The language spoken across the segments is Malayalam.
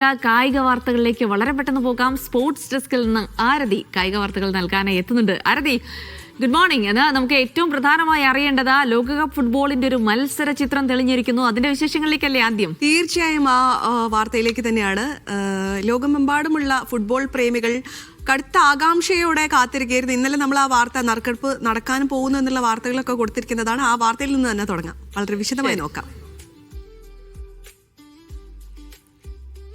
കായിക വാർത്തകളിലേക്ക് വളരെ പെട്ടെന്ന് പോകാം. സ്പോർട്സ് ഡെസ്കിൽ നിന്ന് ആരതി കായിക വാർത്തകൾ നൽകാനായി എത്തുന്നുണ്ട്. ആരതി, ഗുഡ് മോർണിംഗ്. അത് നമുക്ക് ഏറ്റവും പ്രധാനമായി അറിയേണ്ടത് ലോകകപ്പ് ഫുട്ബോളിന്റെ ഒരു മത്സര ചിത്രം തെളിഞ്ഞിരിക്കുന്നു. അതിന്റെ വിശേഷങ്ങളിലേക്കല്ലേ ആദ്യം? തീർച്ചയായും ആ വാർത്തയിലേക്ക് തന്നെയാണ്. ലോകമെമ്പാടുമുള്ള ഫുട്ബോൾ പ്രേമികൾ കടുത്ത ആകാംക്ഷയോടെ കാത്തിരിക്കുകയായിരുന്നു. ഇന്നലെ നമ്മൾ ആ വാർത്ത നറുക്കെടുപ്പ് നടക്കാൻ പോകുന്നു എന്നുള്ള വാർത്തകളൊക്കെ കൊടുത്തിരിക്കുന്നതാണ്. ആ വാർത്തയിൽ നിന്ന് തന്നെ തുടങ്ങാം. വളരെ വിശദമായി നോക്കാം.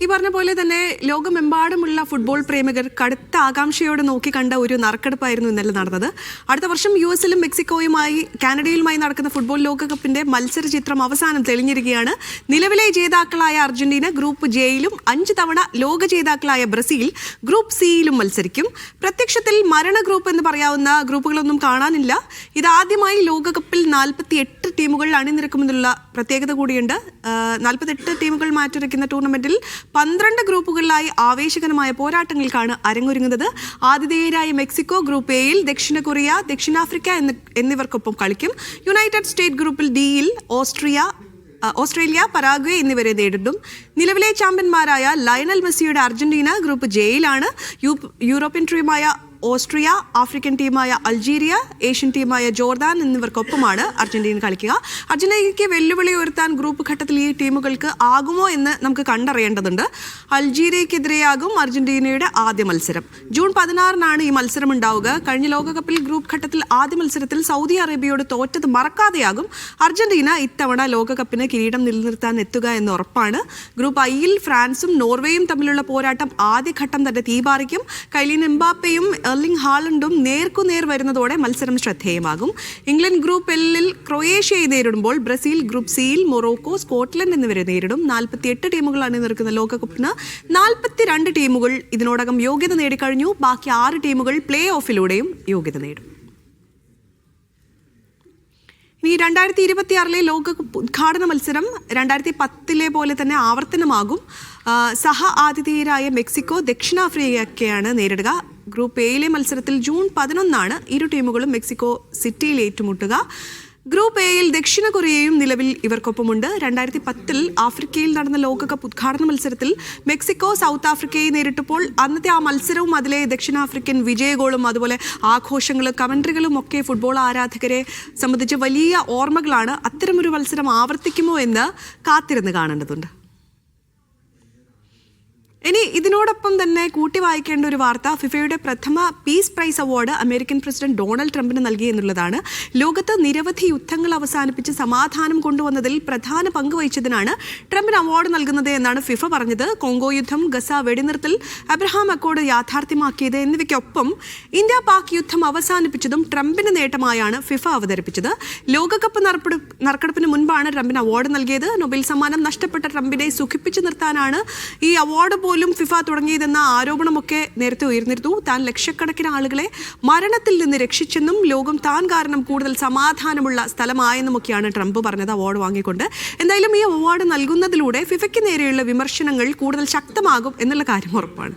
ഈ പറഞ്ഞ പോലെ തന്നെ ലോകമെമ്പാടുമുള്ള ഫുട്ബോൾ പ്രേമികർ കടുത്ത ആകാംക്ഷയോടെ നോക്കിക്കണ്ട ഒരു നറുക്കെടുപ്പായിരുന്നു ഇന്നലെ നടന്നത്. അടുത്ത വർഷം US-ലും മെക്സിക്കോയുമായി കാനഡയിലുമായി നടക്കുന്ന ഫുട്ബോൾ ലോകകപ്പിന്റെ മത്സര ചിത്രം അവസാനം തെളിഞ്ഞിരിക്കുകയാണ്. നിലവിലെ ജേതാക്കളായ അർജന്റീന ഗ്രൂപ്പ് ജെയിലും 5 തവണ ലോക ജേതാക്കളായ ബ്രസീൽ ഗ്രൂപ്പ് സിയിലും മത്സരിക്കും. പ്രത്യക്ഷത്തിൽ മരണ ഗ്രൂപ്പ് എന്ന് പറയാവുന്ന ഗ്രൂപ്പുകളൊന്നും കാണാനില്ല. ഇതാദ്യമായി ലോകകപ്പിൽ 48 ടീമുകൾ അണിനിരക്കുമെന്നുള്ള പ്രത്യേകത കൂടിയുണ്ട്. 48 ടീമുകൾ മാറ്റുരയ്ക്കുന്ന ടൂർണമെന്റിൽ 12 ഗ്രൂപ്പുകളിലായി ആവേശകരമായ പോരാട്ടങ്ങൾക്കാണ് അരങ്ങൊരുങ്ങുന്നത്. ആതിഥേയരായ മെക്സിക്കോ ഗ്രൂപ്പ് എയിൽ ദക്ഷിണ കൊറിയ, ദക്ഷിണാഫ്രിക്ക എന്നിവർക്കൊപ്പം കളിക്കും. യുണൈറ്റഡ് സ്റ്റേറ്റ് ഗ്രൂപ്പിൽ ഡിയിൽ ഓസ്ട്രേലിയ, പരാഗ്വേ എന്നിവരെ നേരിടും. നിലവിലെ ചാമ്പ്യന്മാരായ ലയണൽ മെസ്സിയുടെ അർജന്റീന ഗ്രൂപ്പ് ജെയിലാണ്. യൂറോപ്യൻ ടീമായ ഓസ്ട്രിയ, ആഫ്രിക്കൻ ടീമായ അൾജീരിയ, ഏഷ്യൻ ടീമായ ജോർദാൻ എന്നിവർക്കൊപ്പമാണ് അർജന്റീന കളിക്കുക. അർജന്റീനയ്ക്ക് വെല്ലുവിളി ഉയർത്താൻ ഗ്രൂപ്പ് ഘട്ടത്തിൽ ഈ ടീമുകൾക്ക് ആകുമോ എന്ന് നമുക്ക് കണ്ടറിയേണ്ടതുണ്ട്. അൾജീരിയക്കെതിരെയാകും അർജന്റീനയുടെ ആദ്യ മത്സരം. ജൂൺ 16-നാണ് ഈ മത്സരം ഉണ്ടാവുക. കഴിഞ്ഞ ലോകകപ്പിൽ ഗ്രൂപ്പ് ഘട്ടത്തിൽ ആദ്യ മത്സരത്തിൽ സൗദി അറേബ്യയോട് തോറ്റത് മറക്കാതെയാകും അർജന്റീന ഇത്തവണ ലോകകപ്പിന് കിരീടം നിലനിർത്താൻ എത്തുക എന്ന് ഉറപ്പാണ്. ഗ്രൂപ്പ് ഐയിൽ ഫ്രാൻസും നോർവേയും തമ്മിലുള്ള പോരാട്ടം ആദ്യഘട്ടം തന്നെ തീപാറിക്കും. കൈലിൻ എംബാപ്പയും എർലിംഗ് ഹാലണ്ടും നേർക്കുനേർ വരുന്നതോടെ മത്സരം ശ്രദ്ധേയമാകും. ഇംഗ്ലണ്ട് ഗ്രൂപ്പ് എല്ലിൽ ക്രൊയേഷ്യയെ നേരിടുമ്പോൾ ബ്രസീൽ ഗ്രൂപ്പ് സിയിൽ മൊറോക്കോ, സ്കോട്ട്ലൻഡ് എന്നിവരെ നേരിടും. 48 ടീമുകൾ അണിനിരക്കുന്ന ലോകകപ്പിന് 42 ടീമുകൾ ഇതിനോടകം യോഗ്യത നേടിക്കഴിഞ്ഞു. ബാക്കി 6 ടീമുകൾ പ്ലേ ഓഫിലൂടെയും യോഗ്യത നേടും. ഈ 2026 ലോകകപ്പ് ഉദ്ഘാടന മത്സരം 2010 പോലെ തന്നെ ആവർത്തനമാകും. സഹ ആതിഥേയരായ മെക്സിക്കോ ദക്ഷിണാഫ്രിക്കയാണ് നേരിടുക. ഗ്രൂപ്പ് എയിലെ മത്സരത്തിൽ ജൂൺ 11-നാണ് ഇരു ടീമുകളും മെക്സിക്കോ സിറ്റിയിൽ ഏറ്റുമുട്ടുക. ഗ്രൂപ്പ് എയിൽ ദക്ഷിണ കൊറിയയും നിലവിൽ ഇവർക്കൊപ്പമുണ്ട്. 2010 ആഫ്രിക്കയിൽ നടന്ന ലോകകപ്പ് ഉദ്ഘാടന മത്സരത്തിൽ മെക്സിക്കോ സൗത്ത് ആഫ്രിക്കയെ നേരിട്ടപ്പോൾ അന്നത്തെ ആ മത്സരവും അതിലെ ദക്ഷിണാഫ്രിക്കൻ വിജയഗോളും അതുപോലെ ആഘോഷങ്ങളും കമന്ററികളും ഒക്കെ ഫുട്ബോൾ ആരാധകരെ സംബന്ധിച്ച് വലിയ ഓർമ്മകളാണ്. അത്തരമൊരു മത്സരം ആവർത്തിക്കുമോ എന്ന് കാത്തിരുന്ന് കാണേണ്ടതുണ്ട്. ഇനി ഇതിനോടൊപ്പം തന്നെ കൂട്ടി വായിക്കേണ്ട ഒരു വാർത്ത, ഫിഫയുടെ പ്രഥമ peace prize award American president Donald ട്രംപിന് നൽകി എന്നുള്ളതാണ്. ലോകത്ത് നിരവധി യുദ്ധങ്ങൾ അവസാനിപ്പിച്ച് സമാധാനം കൊണ്ടുവന്നതിൽ പ്രധാന പങ്ക് വഹിച്ചതിനാണ് ട്രംപിന് അവാർഡ് നൽകുന്നത് എന്നാണ് ഫിഫ പറഞ്ഞത്. കോങ്കോ യുദ്ധം, ഗസ വെടിനിർത്തൽ, അബ്രഹാം അക്കോർഡ് യാഥാർത്ഥ്യമാക്കിയത് എന്നിവയ്ക്കൊപ്പം ഇന്ത്യ പാക് യുദ്ധം അവസാനിപ്പിച്ചതും ട്രംപിന് നേട്ടമായാണ് ഫിഫ അവതരിപ്പിച്ചത്. ലോകകപ്പ് നറുക്കെടുപ്പിന് മുൻപാണ് ട്രംപിന് അവാർഡ് നൽകിയത്. നൊബേൽ സമ്മാനം നഷ്ടപ്പെട്ട ട്രംപിനെ സുഖിപ്പിച്ചു നിർത്താനാണ് ഈ അവാർഡ് പോലും ഫിഫ തുടങ്ങിയതെന്ന ആരോപണമൊക്കെ നേരത്തെ ഉയർന്നിരുന്നു. താൻ ലക്ഷക്കണക്കിന് ആളുകളെ മരണത്തിൽ നിന്ന് രക്ഷിച്ചെന്നും ലോകം താൻ കാരണം കൂടുതൽ സമാധാനമുള്ള സ്ഥലമായെന്നുമൊക്കെയാണ് ട്രംപ് പറഞ്ഞത് അവാർഡ് വാങ്ങിക്കൊണ്ട്. എന്തായാലും ഈ അവാർഡ് നൽകുന്നതിലൂടെ ഫിഫയ്ക്ക് നേരെയുള്ള വിമർശനങ്ങൾ കൂടുതൽ ശക്തമാകും എന്നുള്ള കാര്യം ഉറപ്പാണ്.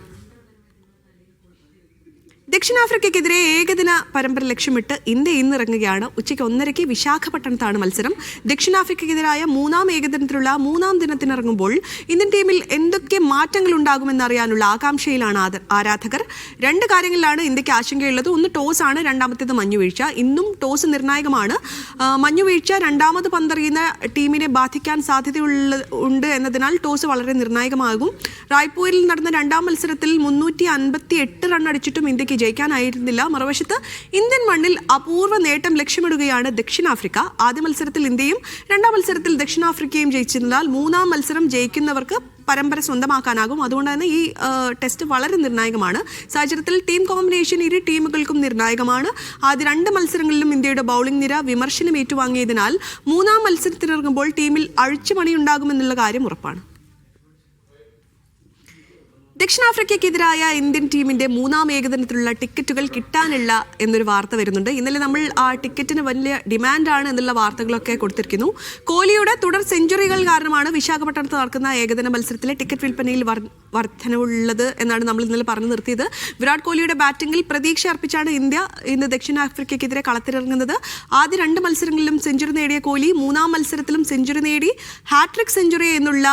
ദക്ഷിണാഫ്രിക്കയ്ക്കെതിരെ ഏകദിന പരമ്പര ലക്ഷ്യമിട്ട് ഇന്ത്യ ഇന്നിറങ്ങുകയാണ്. ഉച്ചയ്ക്ക് 1:30 വിശാഖപട്ടണത്താണ് മത്സരം. ദക്ഷിണാഫ്രിക്കയ്ക്കെതിരായ 3-ാം ഏകദിനത്തിലുള്ള 3-ാം ദിനത്തിനിറങ്ങുമ്പോൾ ഇന്ത്യൻ ടീമിൽ എന്തൊക്കെ മാറ്റങ്ങൾ ഉണ്ടാകുമെന്നറിയാനുള്ള ആകാംക്ഷയിലാണ് ആരാധകർ. 2 കാര്യങ്ങളിലാണ് ഇന്ത്യക്ക് ആശങ്കയുള്ളത്. ഒന്ന് ടോസ് ആണ്, രണ്ടാമത്തേത് മഞ്ഞുവീഴ്ച. ഇന്നും ടോസ് നിർണായകമാണ്. മഞ്ഞുവീഴ്ച രണ്ടാമത് പന്തെറിയുന്ന ടീമിനെ ബാധിക്കാൻ സാധ്യതയുണ്ട് എന്നതിനാൽ ടോസ് വളരെ നിർണായകമാകും. റായ്പൂരിൽ നടന്ന 2-ാം മത്സരത്തിൽ 358 റൺ അടിച്ചിട്ടും ഇന്ത്യക്ക് ജയിക്കാനായിരുന്നില്ല. മറുവശത്ത് ഇന്ത്യൻ മണ്ണിൽ അപൂർവ നേട്ടം ലക്ഷ്യമിടുകയാണ് ദക്ഷിണാഫ്രിക്ക. ആദ്യ മത്സരത്തിൽ ഇന്ത്യയും 2-ാം മത്സരത്തിൽ ദക്ഷിണാഫ്രിക്കയും ജയിച്ചിരുന്നാൽ 3-ാം മത്സരം ജയിക്കുന്നവർക്ക് പരമ്പര സ്വന്തമാക്കാനാകും. അതുകൊണ്ട് തന്നെ ഈ ടെസ്റ്റ് വളരെ നിർണായകമാണ്. സാഹചര്യത്തിൽ ടീം കോമ്പിനേഷൻ ഇരു ടീമുകൾക്കും നിർണായകമാണ്. ആദ്യ 2 മത്സരങ്ങളിലും ഇന്ത്യയുടെ ബൗളിംഗ് നിര വിമർശനം ഏറ്റുവാങ്ങിയതിനാൽ 3-ാം മത്സരത്തിനിറങ്ങുമ്പോൾ ടീമിൽ അഴിച്ചുപണിയുണ്ടാകുമെന്നുള്ള കാര്യം ഉറപ്പാണ്. ദക്ഷിണാഫ്രിക്കയ്ക്കെതിരായ ഇന്ത്യൻ ടീമിന്റെ മൂന്നാം ഏകദിനത്തിലുള്ള ടിക്കറ്റുകൾ കിട്ടാനില്ല എന്നൊരു വാർത്ത വരുന്നുണ്ട്. ഇന്നലെ നമ്മൾ ആ ടിക്കറ്റിന് വലിയ ഡിമാൻഡാണ് എന്നുള്ള വാർത്തകളൊക്കെ കൊടുത്തിരിക്കുന്നു. കോഹ്ലിയുടെ തുടർ സെഞ്ചുറികൾ കാരണമാണ് വിശാഖപട്ടണത്ത് നടക്കുന്ന ഏകദിന മത്സരത്തിലെ ടിക്കറ്റ് വിൽപ്പനയിൽ വർധനവുള്ളത് എന്നാണ് നമ്മൾ ഇന്നലെ പറഞ്ഞു നിർത്തിയത്. വിരാട് കോഹ്ലിയുടെ ബാറ്റിംഗിൽ പ്രതീക്ഷ അർപ്പിച്ചാണ് ഇന്ത്യ ഇന്ന് ദക്ഷിണാഫ്രിക്കയ്ക്കെതിരെ കളത്തിലിറങ്ങുന്നത്. ആദ്യ 2 മത്സരങ്ങളിലും സെഞ്ചുറി നേടിയ കോഹ്ലി 3-ാം മത്സരത്തിലും സെഞ്ചുറി നേടി. ഹാട്രിക് സെഞ്ചുറി എന്നുള്ള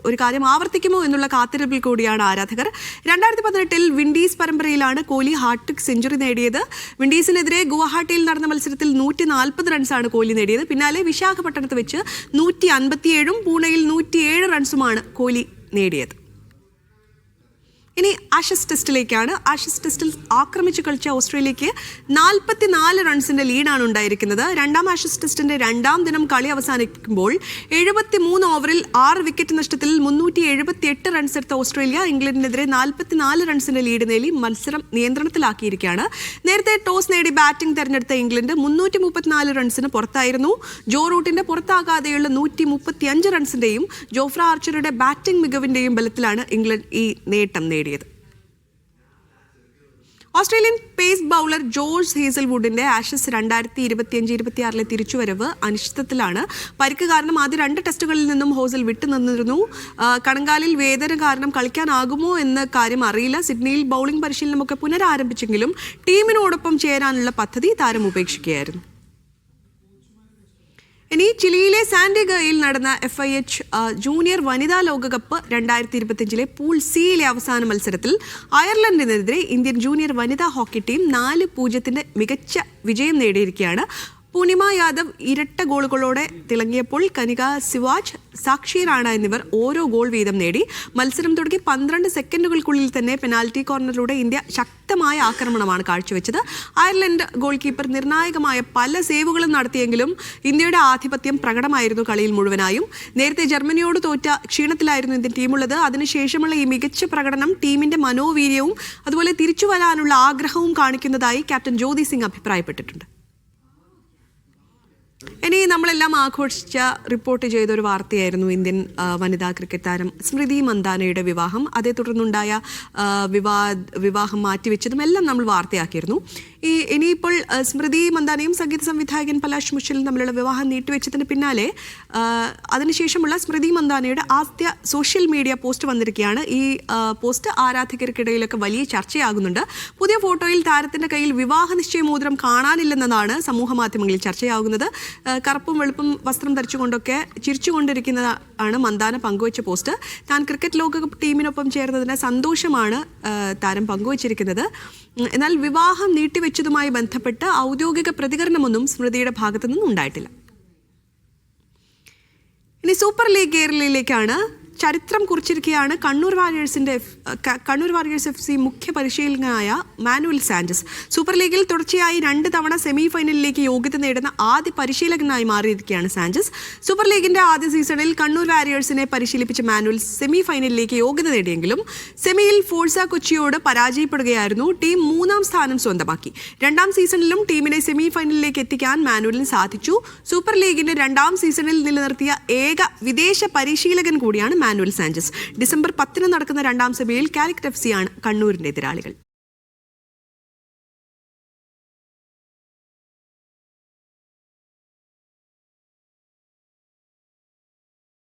ഒരു കാര്യം ആവർത്തിക്കുമോ എന്നുള്ള കാത്തിരിപ്പിൽ കൂടിയാണ് ആരാധകർ. 2018-ൽ വിൻഡീസ് പരമ്പരയിലാണ് കോഹ്ലി ഹാട്രിക് സെഞ്ചുറി നേടിയത്. വിൻഡീസിനെതിരെ ഗുവാഹട്ടിയിൽ നടന്ന മത്സരത്തിൽ 140 റൺസാണ് കോഹ്ലി നേടിയത്. പിന്നാലെ വിശാഖപട്ടണത്ത് വെച്ച് 157-ഉം പൂണെയിൽ 107 റൺസുമാണ് കോഹ്ലി നേടിയത്. ഇനി ആഷസ് ടെസ്റ്റിലേക്കാണ്. ആഷസ് ടെസ്റ്റിൽ ആക്രമിച്ചു കളിച്ച ഓസ്ട്രേലിയയ്ക്ക് 44 റൺസിന്റെ ലീഡാണ് ഉണ്ടായിരിക്കുന്നത്. 2-ാം ആഷസ് ടെസ്റ്റിന്റെ 2-ാം ദിനം കളി അവസാനിക്കുമ്പോൾ 73 ഓവറിൽ 6 വിക്കറ്റ് നഷ്ടത്തിൽ 378 റൺസ് എടുത്ത ഓസ്ട്രേലിയ ഇംഗ്ലണ്ടിനെതിരെ 44 റൺസിന്റെ ലീഡ് നേടി മത്സരം നിയന്ത്രണത്തിലാക്കിയിരിക്കുകയാണ്. നേരത്തെ ടോസ് നേടി ബാറ്റിംഗ് തെരഞ്ഞെടുത്ത ഇംഗ്ലണ്ട് 334 റൺസിന് പുറത്തായിരുന്നു. ജോ റൂട്ടിന്റെ പുറത്താകാതെയുള്ള 135 റൺസിന്റെയും ജോഫ്ര ആർച്ചറുടെ ബാറ്റിംഗ് മികവിന്റെയും ബലത്തിലാണ് ഇംഗ്ലണ്ട് ഈ നേട്ടം നേടിയത്. ഓസ്ട്രേലിയൻ പേസ് ബൗളർ ജോർജ് ഹേസൽവുഡിന്റെ ആഷസ് 2025-26 തിരിച്ചുവരവ് അനിശ്ചിതത്തിലാണ്. പരിക്ക് കാരണം ആദ്യ 2 ടെസ്റ്റുകളിൽ നിന്നും ഹോസൽ വിട്ടുനിന്നിരുന്നു. കണങ്കാലിൽ വേദന കാരണം കളിക്കാനാകുമോ എന്ന കാര്യം അറിയില്ല. സിഡ്നിയിൽ ബൗളിംഗ് പരിശീലനമൊക്കെ പുനരാരംഭിച്ചെങ്കിലും ടീമിനോടൊപ്പം ചേരാനുള്ള പദ്ധതി താരം ഉപേക്ഷിക്കുകയായിരുന്നു. ഇനി ചിലിയിലെ സാന്റിഗോയിൽ നടന്ന FIH ജൂനിയർ വനിതാ ലോകകപ്പ് 2025-ലെ പൂൾ സിയിലെ അവസാന മത്സരത്തിൽ അയർലൻഡിനെതിരെ ഇന്ത്യൻ ജൂനിയർ വനിതാ ഹോക്കി ടീം 4-0 മികച്ച വിജയം നേടിയിരിക്കുകയാണ്. പൂർണിമ യാദവ് ഇരട്ട ഗോളുകളോടെ തിളങ്ങിയപ്പോൾ കനിക സിവാജ്, സാക്ഷി റാണ എന്നിവർ ഓരോ ഗോൾ വീതം നേടി. മത്സരം തുടങ്ങി 12 സെക്കൻഡുകൾക്കുള്ളിൽ തന്നെ പെനാൽറ്റി കോർണറിലൂടെ ഇന്ത്യ ശക്തമായ ആക്രമണമാണ് കാഴ്ചവെച്ചത്. അയർലൻഡ് ഗോൾ കീപ്പർ നിർണായകമായ പല സേവുകളും നടത്തിയെങ്കിലും ഇന്ത്യയുടെ ആധിപത്യം പ്രകടമായിരുന്നു കളിയിൽ മുഴുവനായും. നേരത്തെ ജർമ്മനിയോട് തോറ്റ ക്ഷീണത്തിലായിരുന്നു ഇന്ത്യൻ ടീമുള്ളത്. അതിനുശേഷമുള്ള ഈ മികച്ച പ്രകടനം ടീമിന്റെ മനോവീര്യവും അതുപോലെ തിരിച്ചു വരാനുള്ള ആഗ്രഹവും കാണിക്കുന്നതായി ക്യാപ്റ്റൻ ജ്യോതി സിംഗ് അഭിപ്രായപ്പെട്ടിട്ടുണ്ട്. ഇനി നമ്മളെല്ലാം ആഘോഷിച്ച റിപ്പോർട്ട് ചെയ്ത ഒരു വാർത്തയായിരുന്നു ഇന്ത്യൻ വനിതാ ക്രിക്കറ്റ് താരം സ്മൃതി മന്ദാനയുടെ വിവാഹം. അതേ തുടർന്നുണ്ടായ വിവാഹം മാറ്റിവെച്ചതും എല്ലാം നമ്മൾ വാർത്തയാക്കിയിരുന്നു. ഇനിയിപ്പോൾ സ്മൃതി മന്ദാനയും സംഗീത സംവിധായകൻ പലാഷ് മുഷലും തമ്മിലുള്ള വിവാഹം നീട്ടിവെച്ചതിന് പിന്നാലെ അതിനുശേഷമുള്ള സ്മൃതി മന്ദാനയുടെ ആദ്യ സോഷ്യൽ മീഡിയ പോസ്റ്റ് വന്നിരിക്കുകയാണ്. ഈ പോസ്റ്റ് ആരാധകർക്കിടയിലൊക്കെ വലിയ ചർച്ചയാകുന്നുണ്ട്. പുതിയ ഫോട്ടോയിൽ താരത്തിന്റെ കയ്യിൽ വിവാഹ നിശ്ചയമോതിരം കാണാനില്ലെന്നതാണ് സമൂഹ മാധ്യമങ്ങളിൽ ചർച്ചയാകുന്നത്. കറുപ്പും വെളുപ്പും വസ്ത്രം ധരിച്ചുകൊണ്ടൊക്കെ ചിരിച്ചുകൊണ്ടിരിക്കുന്നതാണ് മന്ദാന പങ്കുവച്ച പോസ്റ്റ്. താൻ ക്രിക്കറ്റ് ലോകകപ്പ് ടീമിനൊപ്പം ചേർന്നതിന് സന്തോഷമാണ് താരം പങ്കുവച്ചിരിക്കുന്നത്. എന്നാൽ വിവാഹം നീട്ടിവെച്ചതുമായി ബന്ധപ്പെട്ട് ഔദ്യോഗിക പ്രതികരണമൊന്നും സ്മൃതിയുടെ ഭാഗത്തു നിന്നും ഉണ്ടായിട്ടില്ല. ഇനി സൂപ്പർ ലീഗ് കേരളയിലേക്കാണ്. ചരിത്രം കുറിച്ചിരിക്കുകയാണ് കണ്ണൂർ വാരിയേഴ്സ് FC മുഖ്യ പരിശീലകനായ മാനുവൽ സാഞ്ചസ്. സൂപ്പർ ലീഗിൽ തുടർച്ചയായി 2 തവണ സെമി ഫൈനലിലേക്ക് യോഗ്യത നേടുന്ന ആദ്യ പരിശീലകനായി മാറിയിരിക്കുകയാണ് സാഞ്ചസ്. സൂപ്പർ ലീഗിന്റെ ആദ്യ സീസണിൽ കണ്ണൂർ വാരിയേഴ്സിനെ പരിശീലിപ്പിച്ച മാനുവൽ സെമി ഫൈനലിലേക്ക് യോഗ്യത നേടിയെങ്കിലും സെമിയിൽ ഫോഴ്സ കൊച്ചിയോട് പരാജയപ്പെടുകയായിരുന്നു. ടീം 3-ാം സ്ഥാനം സ്വന്തമാക്കി. 2-ാം സീസണിലും ടീമിനെ സെമി ഫൈനലിലേക്ക് എത്തിക്കാൻ മാനുവലിന് സാധിച്ചു. സൂപ്പർ ലീഗിന്റെ 2-ാം സീസണിൽ നിലനിർത്തിയ ഏക വിദേശ പരിശീലകൻ കൂടിയാണ് മാനുവൽ സാഞ്ചസ്. ഡിസംബർ 10 നടക്കുന്ന 2-ാം സെമിയിൽ കാലിക്കറ്റ് FC ആണ് കണ്ണൂരിന്റെ എതിരാളികൾ.